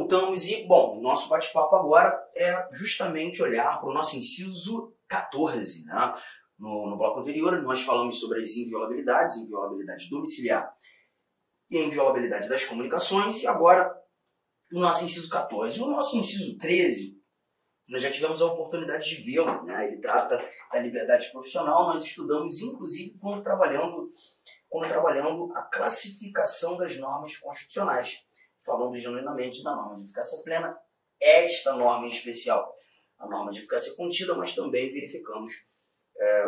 voltamos e, bom, o nosso bate-papo agora é justamente olhar para o nosso inciso 14, né? No bloco anterior, nós falamos sobre as inviolabilidades, inviolabilidade domiciliar e a inviolabilidade das comunicações, e agora o nosso inciso 14. O nosso inciso 13, nós já tivemos a oportunidade de vê-lo, né? Ele trata da liberdade profissional, nós estudamos inclusive quando trabalhando a classificação das normas constitucionais, falando genuinamente da norma de eficácia plena, esta norma em especial, a norma de eficácia contida, mas também verificamos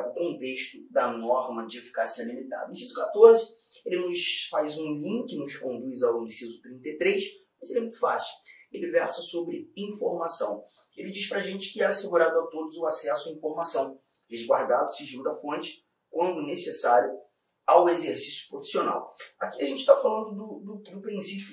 o contexto da norma de eficácia limitada. O inciso 14, ele nos faz um link, nos conduz ao inciso 33, mas ele é muito fácil. Ele versa sobre informação. Ele diz para a gente que é assegurado a todos o acesso à informação, resguardado o sigilo da fonte, quando necessário, ao exercício profissional. Aqui a gente está falando do princípio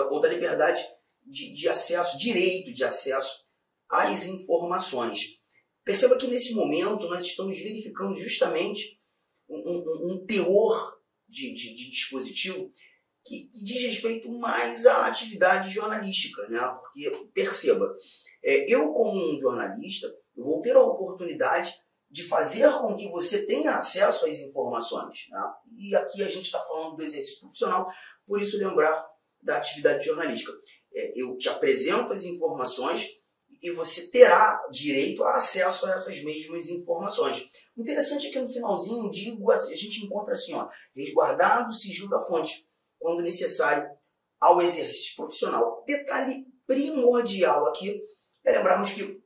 ou da liberdade de acesso, direito de acesso às informações. Perceba que nesse momento nós estamos verificando justamente um teor de dispositivo que diz respeito mais à atividade jornalística, né? Porque, perceba, eu como um jornalista, eu vou ter a oportunidade de fazer com que você tenha acesso às informações, né? E aqui a gente está falando do exercício profissional, por isso lembrar da atividade jornalística. Eu te apresento as informações e você terá direito a acesso a essas mesmas informações. O interessante é que no finalzinho a gente encontra assim, ó, resguardado o sigilo da fonte, quando necessário, ao exercício profissional. Detalhe primordial aqui é lembrarmos que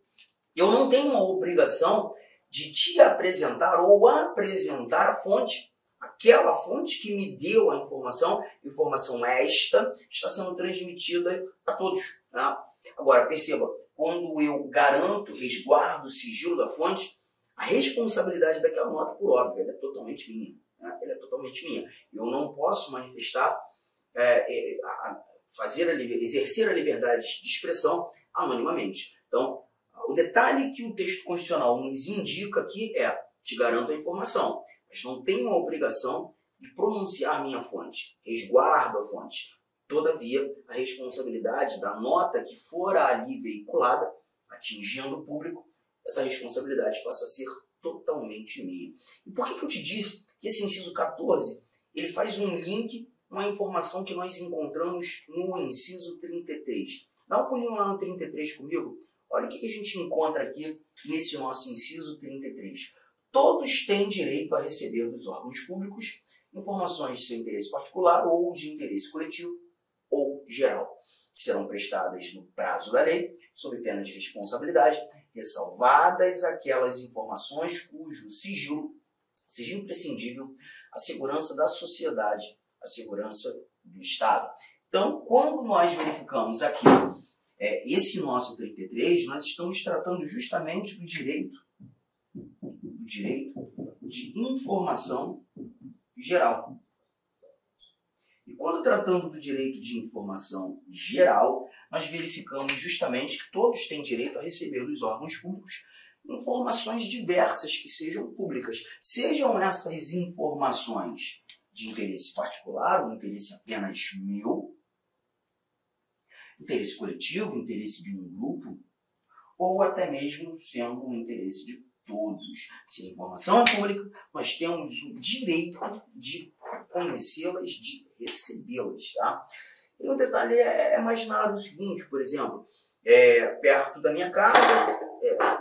eu não tenho uma obrigação de te apresentar ou apresentar a fonte, aquela fonte que me deu a informação esta está sendo transmitida a todos. Tá? Agora, perceba, quando eu garanto, resguardo o sigilo da fonte, a responsabilidade daquela nota, por óbvio, ela é totalmente minha. Né? Ela é totalmente minha. Eu não posso manifestar, exercer a liberdade de expressão anonimamente. Então, o detalhe que o texto constitucional nos indica aqui é: te garanto a informação, mas não tenho a obrigação de pronunciar minha fonte, resguardo a fonte. Todavia, a responsabilidade da nota que for ali veiculada, atingindo o público, essa responsabilidade passa a ser totalmente minha. E por que eu te disse que esse inciso 14 ele faz um link com a informação que nós encontramos no inciso 33? Dá um pulinho lá no 33 comigo. Olha o que a gente encontra aqui nesse nosso inciso 33. Todos têm direito a receber dos órgãos públicos informações de seu interesse particular ou de interesse coletivo ou geral, que serão prestadas no prazo da lei, sob pena de responsabilidade, ressalvadas aquelas informações cujo sigilo seja imprescindível à segurança da sociedade, à segurança do Estado. Então, quando nós verificamos aqui esse nosso 33, nós estamos tratando justamente do direito de informação geral. E quando tratando do direito de informação geral, nós verificamos justamente que todos têm direito a receber dos órgãos públicos informações diversas que sejam públicas. Sejam essas informações de interesse particular, ou interesse apenas meu, interesse coletivo, interesse de um grupo, ou até mesmo sendo um interesse de todos. Se a informação é pública, nós temos o direito de conhecê-las, de recebê-las. Tá? E o detalhe é imaginar o seguinte, por exemplo, perto da minha casa,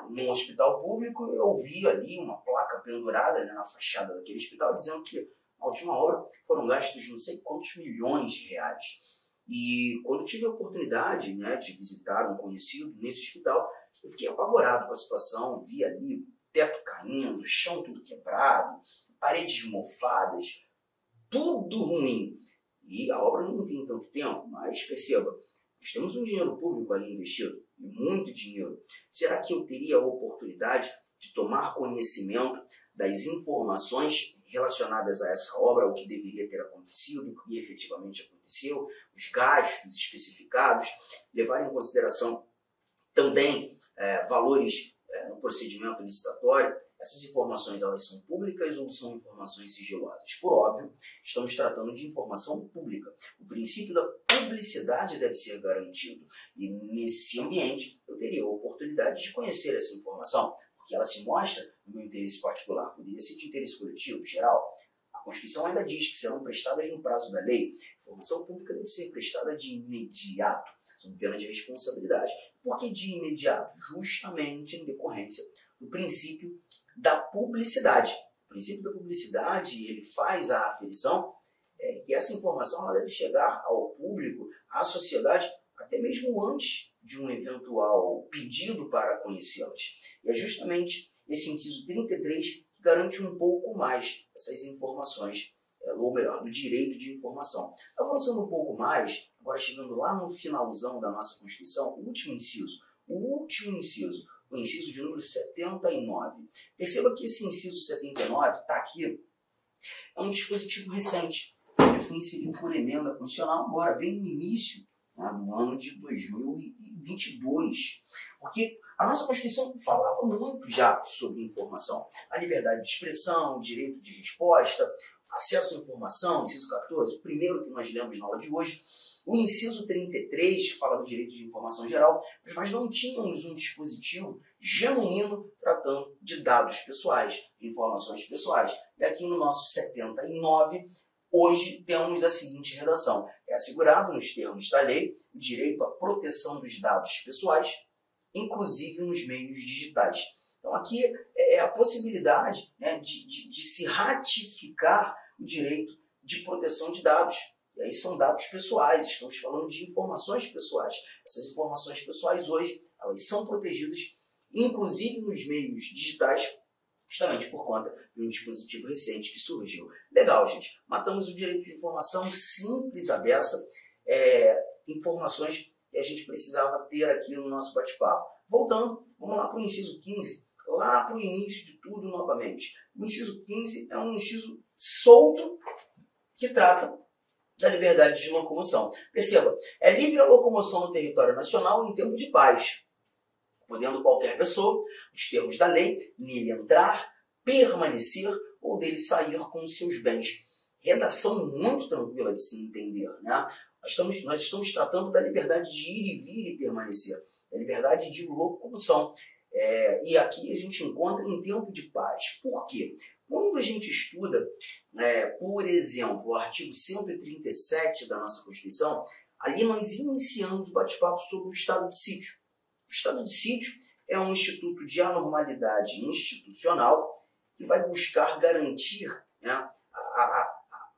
num hospital público, eu vi ali uma placa pendurada, né, na fachada daquele hospital, dizendo que na última hora foram gastos não sei quantos milhões de reais. E quando tive a oportunidade, né, de visitar um conhecido nesse hospital, eu fiquei apavorado com a situação, vi ali o teto caindo, o chão tudo quebrado, paredes mofadas, tudo ruim. E a obra não tem tanto tempo, mas perceba, nós temos um dinheiro público ali investido, e muito dinheiro. Será que eu teria a oportunidade de tomar conhecimento das informações relacionadas a essa obra, o que deveria ter acontecido e efetivamente aconteceu, os gastos especificados, levar em consideração também valores no procedimento licitatório? essas informações elas são públicas ou são informações sigilosas? Por óbvio, estamos tratando de informação pública. O princípio da publicidade deve ser garantido. E nesse ambiente, eu teria a oportunidade de conhecer essa informação, porque ela se mostra no meu interesse particular, poderia ser de interesse coletivo, geral. A Constituição ainda diz que serão prestadas no prazo da lei. A informação pública deve ser prestada de imediato, sob pena de responsabilidade. Por que de imediato? Justamente em decorrência do princípio da publicidade. O princípio da publicidade, ele faz a aferição que essa informação ela deve chegar ao público, à sociedade, até mesmo antes de um eventual pedido para conhecê-las. E é justamente esse inciso 33 que garante um pouco mais essas informações, ou melhor, do direito de informação. Avançando um pouco mais, agora chegando lá no finalzão da nossa Constituição, o último inciso, o inciso de número 79. Perceba que esse inciso 79 está aqui, é um dispositivo recente. Ele foi inserido por emenda constitucional agora, bem no início, no ano de 2022. Porque a nossa Constituição falava muito já sobre informação. A liberdade de expressão, o direito de resposta, acesso à informação, inciso 14, o primeiro que nós lemos na aula de hoje. O inciso 33 fala do direito de informação geral, mas nós não tínhamos um dispositivo genuíno tratando de dados pessoais, de informações pessoais. E aqui no nosso 79, hoje temos a seguinte redação: é assegurado nos termos da lei o direito à proteção dos dados pessoais, inclusive nos meios digitais. Então aqui é a possibilidade, né, de se ratificar o direito de proteção de dados. E aí são dados pessoais, estamos falando de informações pessoais. Essas informações pessoais hoje elas são protegidas, inclusive nos meios digitais, justamente por conta de um dispositivo recente que surgiu. Legal, gente. Matamos o direito de informação simples à beça, informações que a gente precisava ter aqui no nosso bate-papo. Voltando, vamos lá para o inciso 15, lá para o início de tudo novamente. O inciso 15 é um inciso solto que trata da liberdade de locomoção. Perceba, é livre a locomoção no território nacional em tempo de paz, podendo qualquer pessoa, nos termos da lei, nele entrar, permanecer ou dele sair com seus bens. Redação muito tranquila de se entender, né? Nós estamos tratando da liberdade de ir e vir e permanecer, da liberdade de locomoção. E aqui a gente encontra em tempo de paz. Por quê? Quando a gente estuda, por exemplo, o artigo 137 da nossa Constituição, ali nós iniciamos o bate-papo sobre o estado de sítio. O estado de sítio é um instituto de anormalidade institucional que vai buscar garantir, né,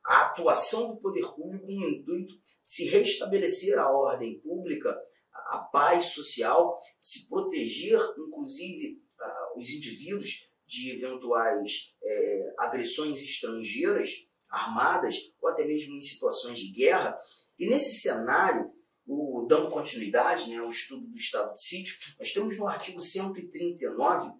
a atuação do poder público no intuito de se restabelecer a ordem pública, a paz social, se proteger, inclusive, os indivíduos de eventuais agressões estrangeiras, armadas, ou até mesmo em situações de guerra. E nesse cenário, dando continuidade, né, ao estudo do estado de sítio, nós temos no artigo 139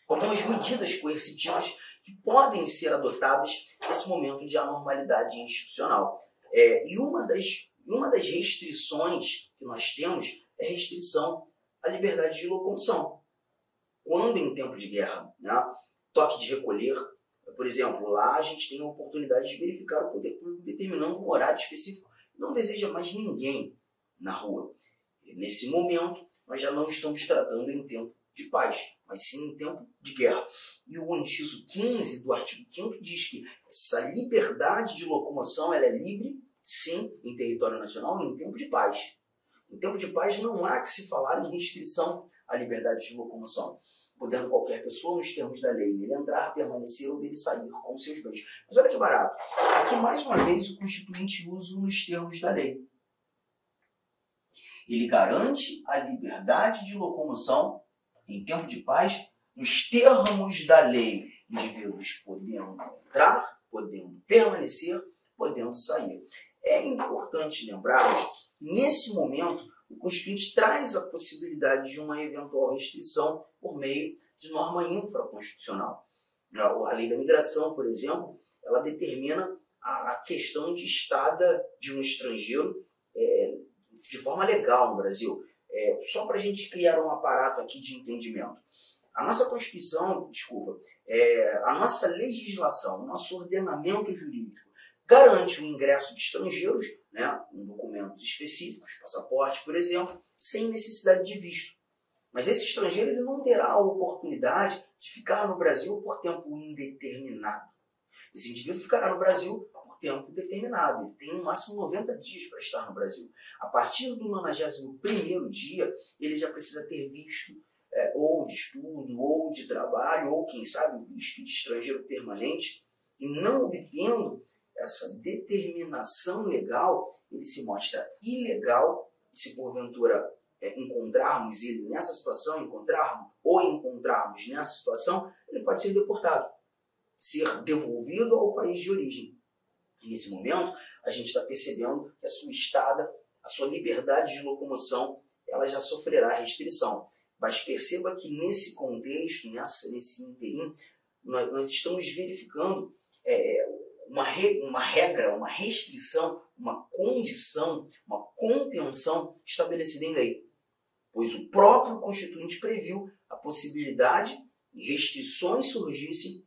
algumas medidas coercitivas que podem ser adotadas nesse momento de anormalidade institucional. E uma das restrições que nós temos é a restrição à liberdade de locomoção. Quando em tempo de guerra, né, toque de recolher, por exemplo, lá a gente tem a oportunidade de verificar o poder público determinando um horário específico, não deseja mais ninguém na rua. E nesse momento, nós já não estamos tratando em tempo de paz, mas sim em tempo de guerra. E o inciso 15 do artigo 5º diz que essa liberdade de locomoção ela é livre, sim, em território nacional e em tempo de paz. Em tempo de paz não há que se falar em restrição à liberdade de locomoção, podendo qualquer pessoa, nos termos da lei, dele entrar, permanecer ou dele sair com seus bens. Mas olha que barato. Aqui, mais uma vez, o Constituinte usa nos termos da lei. Ele garante a liberdade de locomoção em tempo de paz, nos termos da lei, indivíduos podendo entrar, podendo permanecer, podendo sair. É importante lembrarmos que, nesse momento, o Constituinte traz a possibilidade de uma eventual restrição por meio de norma infraconstitucional. A lei da migração, por exemplo, ela determina a questão de estada de um estrangeiro de forma legal no Brasil. Só para a gente criar um aparato aqui de entendimento. A nossa Constituição, a nossa legislação, o nosso ordenamento jurídico garante o ingresso de estrangeiros, né, em documentos específicos, passaporte, por exemplo, sem necessidade de visto. Mas esse estrangeiro ele não terá a oportunidade de ficar no Brasil por tempo indeterminado. Esse indivíduo ficará no Brasil por tempo determinado. Ele tem no máximo 90 dias para estar no Brasil. A partir do 91º dia, ele já precisa ter visto ou de estudo, ou de trabalho, ou quem sabe visto de estrangeiro permanente, e não obtendo essa determinação legal, ele se mostra ilegal. E se porventura encontrarmos ele nessa situação, encontrarmos nessa situação, ele pode ser deportado, ser devolvido ao país de origem. E nesse momento, a gente está percebendo que a sua estada, a sua liberdade de locomoção, ela já sofrerá restrição. Mas perceba que nesse contexto, nesse interim, nós estamos verificando uma regra, uma restrição, uma condição, uma contenção estabelecida em lei. Pois o próprio Constituinte previu a possibilidade de restrições surgissem,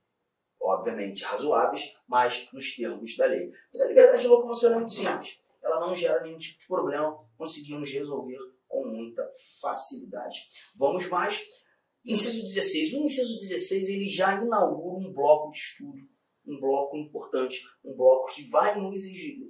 obviamente razoáveis, mas nos termos da lei. Mas a liberdade de locomoção é muito simples. Ela não gera nenhum tipo de problema, conseguimos resolver com muita facilidade. Vamos mais. Inciso 16. O inciso 16 ele já inaugura um bloco de estudo, um bloco importante, um bloco que vai nos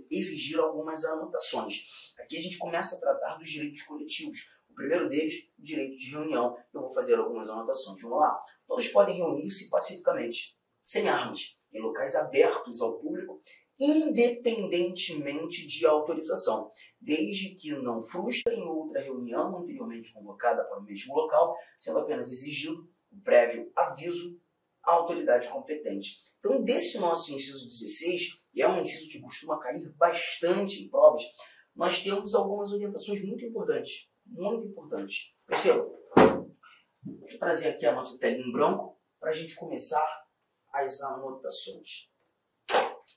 exigir algumas anotações. Aqui a gente começa a tratar dos direitos coletivos. O primeiro deles, o direito de reunião. Eu vou fazer algumas anotações. Vamos lá? Todos podem reunir-se pacificamente, sem armas, em locais abertos ao público, independentemente de autorização, desde que não frustrem outra reunião anteriormente convocada para o mesmo local, sendo apenas exigido o prévio aviso à autoridade competente. Então, desse nosso inciso 16, e é um inciso que costuma cair bastante em provas, nós temos algumas orientações muito importantes. Muito importantes. Perceba? Deixa eu trazer aqui a nossa tela em branco para a gente começar as anotações.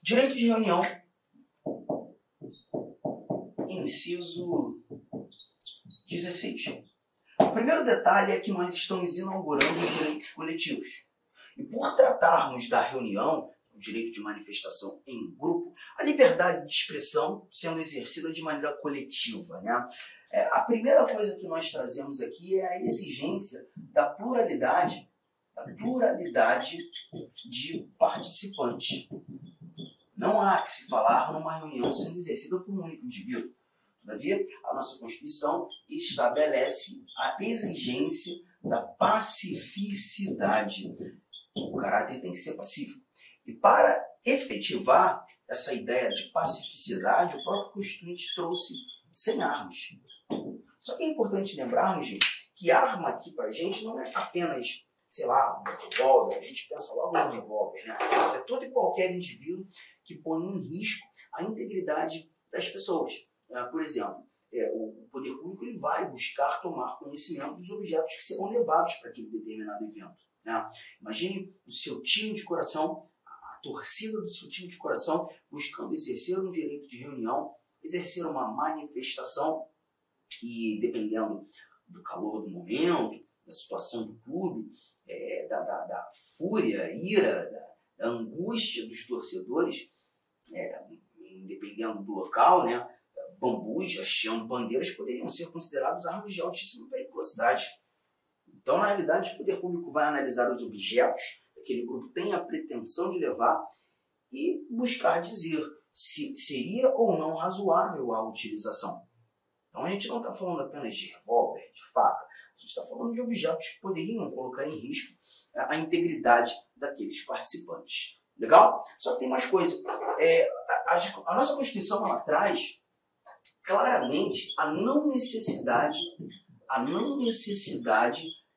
Direito de reunião. Inciso 16. O primeiro detalhe é que nós estamos inaugurando os direitos coletivos. E por tratarmos da reunião, o direito de manifestação em grupo, a liberdade de expressão sendo exercida de maneira coletiva, né? A primeira coisa que nós trazemos aqui é a exigência da pluralidade de participantes. Não há que se falar numa reunião sendo exercida por um único indivíduo. Todavia, a nossa Constituição estabelece a exigência da pacificidade. O caráter tem que ser pacífico. E para efetivar essa ideia de pacificidade, o próprio Constituinte trouxe sem armas. Só que é importante lembrarmos, gente, que arma aqui para a gente não é apenas, sei lá, um revólver. A gente pensa logo no revólver, né? Mas é todo e qualquer indivíduo que põe em risco a integridade das pessoas. Por exemplo, o poder público ele vai buscar tomar conhecimento dos objetos que serão levados para aquele determinado evento. Né? Imagine o seu time de coração, a torcida do seu time de coração, buscando exercer um direito de reunião, exercer uma manifestação e, dependendo do calor do momento, da situação do clube, da fúria, ira, da angústia dos torcedores, dependendo do local, né? Bambus, hasteando bandeiras poderiam ser considerados armas de altíssima periculosidade. Então, na realidade, o poder público vai analisar os objetos que aquele grupo tem a pretensão de levar e buscar dizer se seria ou não razoável a utilização. Então, a gente não está falando apenas de revólver, de faca, a gente está falando de objetos que poderiam colocar em risco a integridade daqueles participantes. Legal? Só que tem mais coisa. A nossa Constituição ela traz claramente a não necessidade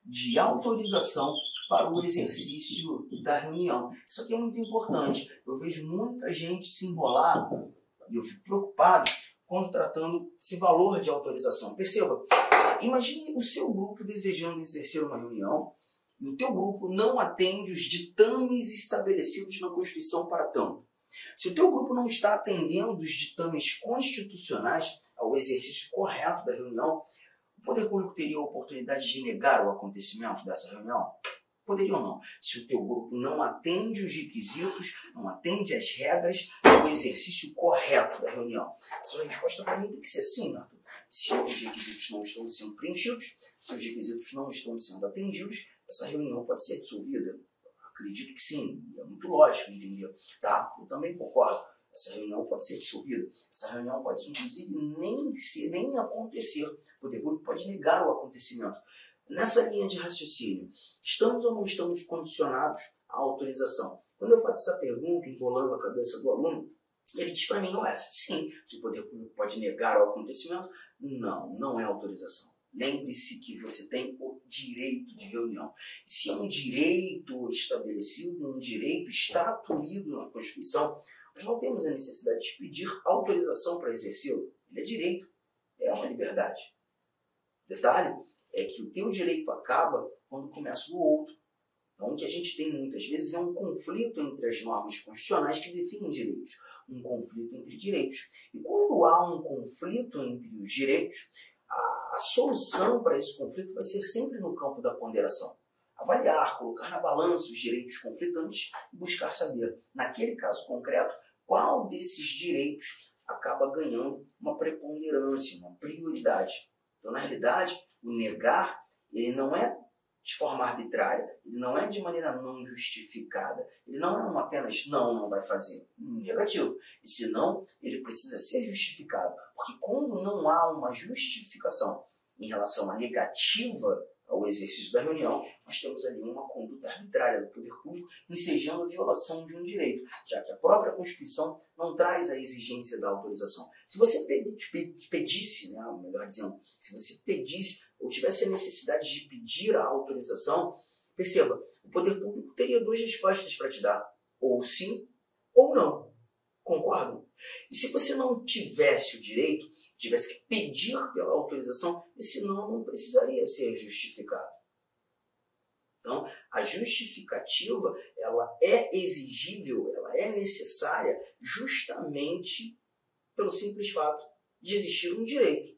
de autorização para o exercício da reunião. Isso aqui é muito importante. Eu vejo muita gente se enrolar e eu fico preocupado quando tratando esse valor de autorização. Perceba, imagine o seu grupo desejando exercer uma reunião e o teu grupo não atende os ditames estabelecidos na Constituição para tanto. Se o teu grupo não está atendendo os ditames constitucionais ao exercício correto da reunião, O poder público teria a oportunidade de negar o acontecimento dessa reunião? Poderia ou não? Se o teu grupo não atende os requisitos, não atende as regras do exercício correto da reunião. A sua resposta para mim tem que ser sim, Arthur. Se os requisitos não estão sendo preenchidos, se os requisitos não estão sendo atendidos, essa reunião pode ser dissolvida. Acredito que sim, é muito lógico, entendeu? Tá? Eu também concordo. Essa reunião pode ser dissolvida. Essa reunião pode, inclusive, nem acontecer. O poder público pode negar o acontecimento. Nessa linha de raciocínio, estamos ou não estamos condicionados à autorização? Quando eu faço essa pergunta, embolando a cabeça do aluno, ele diz para mim, sim, se o poder público pode negar o acontecimento, não é autorização. Lembre-se que você tem o direito de reunião. E se é um direito estabelecido, um direito estatuído na Constituição, nós não temos a necessidade de pedir autorização para exercê-lo. Ele é direito, é uma liberdade. Detalhe é que o teu direito acaba quando começa o outro. Então, o que a gente tem muitas vezes é um conflito entre as normas constitucionais que definem direitos. Um conflito entre direitos. E quando há um conflito entre os direitos, a solução para esse conflito vai ser sempre no campo da ponderação. Avaliar, colocar na balança os direitos conflitantes e buscar saber, naquele caso concreto, qual desses direitos acaba ganhando uma preponderância, uma prioridade. Então, na realidade, o negar, ele não é de forma arbitrária, ele não é de maneira não justificada, ele não é apenas não vai fazer, negativo. E se não, ele precisa ser justificado, porque quando não há uma justificação em relação à negativa ao exercício da reunião, nós temos ali uma conduta arbitrária do poder público ensejando a violação de um direito, já que a própria Constituição não traz a exigência da autorização. Se você pedisse, melhor dizendo, se você pedisse ou tivesse a necessidade de pedir a autorização, perceba, o poder público teria duas respostas para te dar, ou sim ou não. Concordam? E se você não tivesse o direito, tivesse que pedir pela autorização, esse não precisaria ser justificado. Então, a justificativa, ela é exigível, ela é necessária justamente pelo simples fato de existir um direito.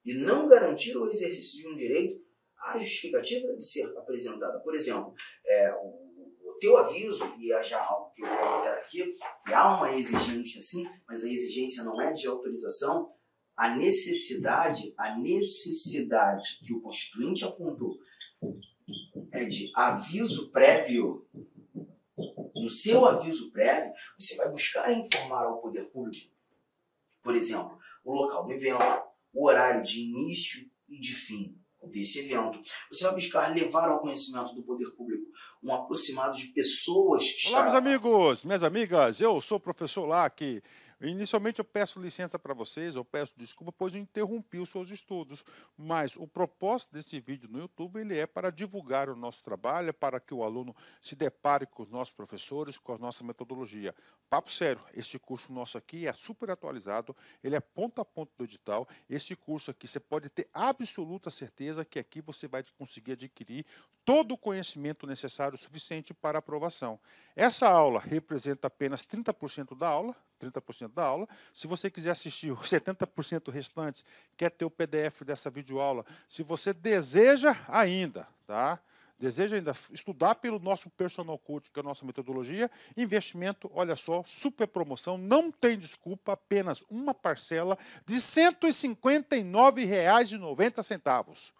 E não garantir o exercício de um direito, a justificativa deve ser apresentada. Por exemplo, o teu aviso, e é já algo que eu vou anotar aqui, e há uma exigência sim, mas a exigência não é de autorização, a necessidade que o Constituinte apontou é de aviso prévio. No seu aviso prévio, você vai buscar informar ao poder público, por exemplo, o local do evento, o horário de início e de fim desse evento. Você vai buscar levar ao conhecimento do poder público um aproximado de pessoas que Olá, meus amigos, minhas amigas, eu sou o professor Lac. Inicialmente eu peço licença para vocês, eu peço desculpa, pois eu interrompi os seus estudos, mas o propósito desse vídeo no YouTube ele é para divulgar o nosso trabalho, para que o aluno se depare com os nossos professores, com a nossa metodologia. Papo sério, esse curso nosso aqui é super atualizado, ele é ponto a ponto do edital. Esse curso aqui você pode ter absoluta certeza que aqui você vai conseguir adquirir todo o conhecimento necessário suficiente para aprovação. Essa aula representa apenas 30% da aula. 30% da aula. Se você quiser assistir os 70% restante, quer ter o PDF dessa videoaula, se você deseja ainda, estudar pelo nosso Personal Coach, que é a nossa metodologia, investimento, olha só, super promoção, não tem desculpa, apenas uma parcela de R$ 159,90.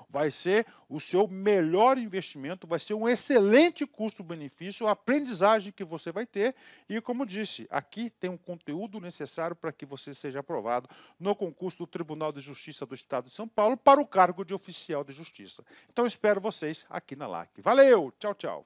Vai ser o seu melhor investimento, vai ser um excelente custo-benefício, a aprendizagem que você vai ter. E como disse, aqui tem um conteúdo necessário para que você seja aprovado no concurso do Tribunal de Justiça do Estado de São Paulo para o cargo de oficial de justiça. Então, espero vocês aqui na LAC. Valeu, tchau, tchau.